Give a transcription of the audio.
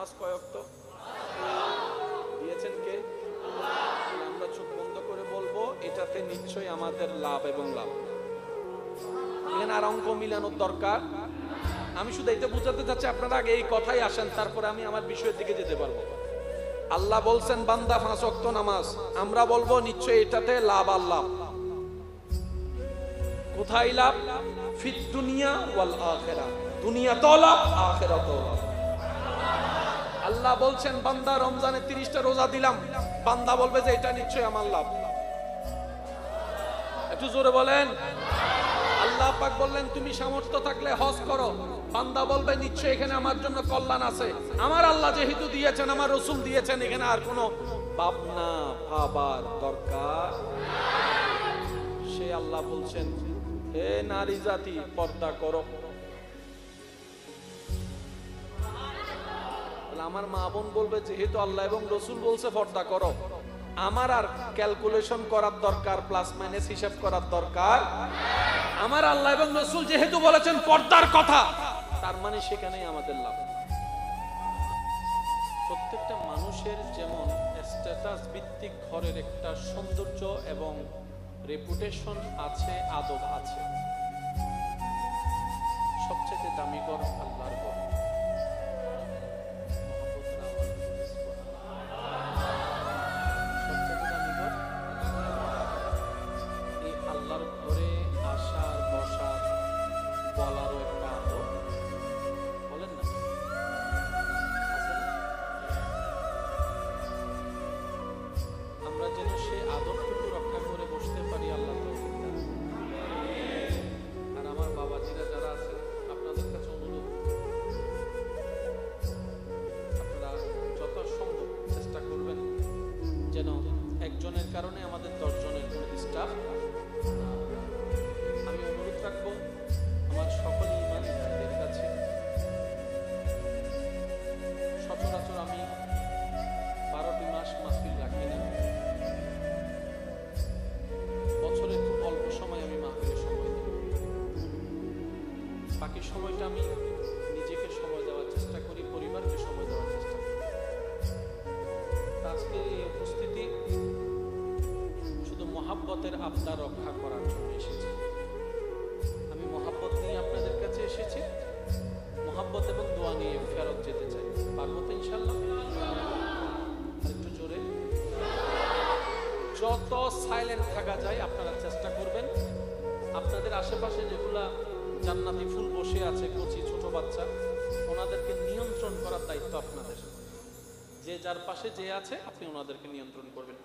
নামাজ কয় ওয়াক্ত দিয়েছেন কে? আমরা চোখ বন্ধ করে বলবো এটাতে নিশ্চয়ই আমাদের লাভ এবং লাভ। এখানে আর অঙ্ক মিলানোর দরকার। আমি শুধু এটা বুঝাতে চাচ্ছি, আপনারা আগে এই কথাই আসেন, তারপরে আমি আমার বিষয়ের দিকে যেতে পারবো। আল্লাহ বলছেন বান্দা 5 ওয়াক্ত নামাজ, আমরা বলবো নিশ্চয়ই এটাতে লাভ আর লাভ। কোথায় লাভ? ফিদ দুনিয়া ওয়াল আখিরাহ, দুনিয়াতেও লাভ আখিরাতেও লাভ। আল্লাহ বলছেন বান্দা রমজানে 30টা রোজা দিলাম, বান্দা বলবে যে এটা নিশ্চয়ই আমার লাভ। একটু জোরে বলেন। আল্লাহ পাক বললেন তুমি সামর্থ্য থাকলে হজ করো, বান্দা বলবে নিশ্চয়ই এখানে আমার জন্য কল্যাণ আছে। আমার আল্লাহ যেহেতু দিয়েছেন, আমার রাসূল দিয়েছেন, এখানে আর কোনো ভাবনা ভাবার দরকার। সে আল্লাহ বলছেন হে নারী জাতি পর্দা করো। আমার মা বোন বলবে যেহেতু আল্লাহ এবং রাসূল বলছে পর্দা করো, আমার আর ক্যালকুলেশন করার দরকার, প্লাস মাইনাস হিসাব করার দরকার। আমার আল্লাহ এবং রাসূল যেহেতু বলেছেন পর্দার কথা, তার মানে সেখানেই আমাদের লাভ। প্রত্যেকটা মানুষের যেমন স্ট্যাটাস ভিত্তিক ঘরের একটা সৌন্দর্য এবং রেপুটেশন আছে, আদব আছে, সবচেয়ে দামি ঘর আল্লাহর ঘর। একজনের কারণে আমাদের 10 জনের কোনো ডিস্টার্ব। আমি অনুরোধ রাখবো আমার সকল ইমানি ভাইদের কাছে, সচরাচর আমি 12টি মাস মাহফিল রাখি না, বছরে খুব অল্প সময় আমি মাহফিলের সময় দিই। বাকি সময়টা আমি নিজেকে সময় দেওয়ার চেষ্টা করি, পরিবারকে সময় দেওয়ার চেষ্টা করি। আজকে এই উপস্থিতি শুধু মহাব্বতের আবদার রক্ষা করার জন্য এসেছি। আমি মহাব্বত নিয়ে আপনাদের কাছে এসেছি, মহাব্বত এবং দোয়া নিয়ে ফেরত যেতে চাই। পারবো তো ইনশাআল্লাহ? একটু জোরে। যত সাইলেন্ট থাকা যায় আপনারা চেষ্টা করবেন। আপনাদের আশেপাশে যেগুলা জান্নাতি ফুল বসে আছে, কচি ছোট বাচ্চা, ওনাদেরকে নিয়ন্ত্রণ করার দায়িত্ব আপনাদের। যে যার পাশে যে আছে আপনি ওনাদেরকে নিয়ন্ত্রণ করবেন।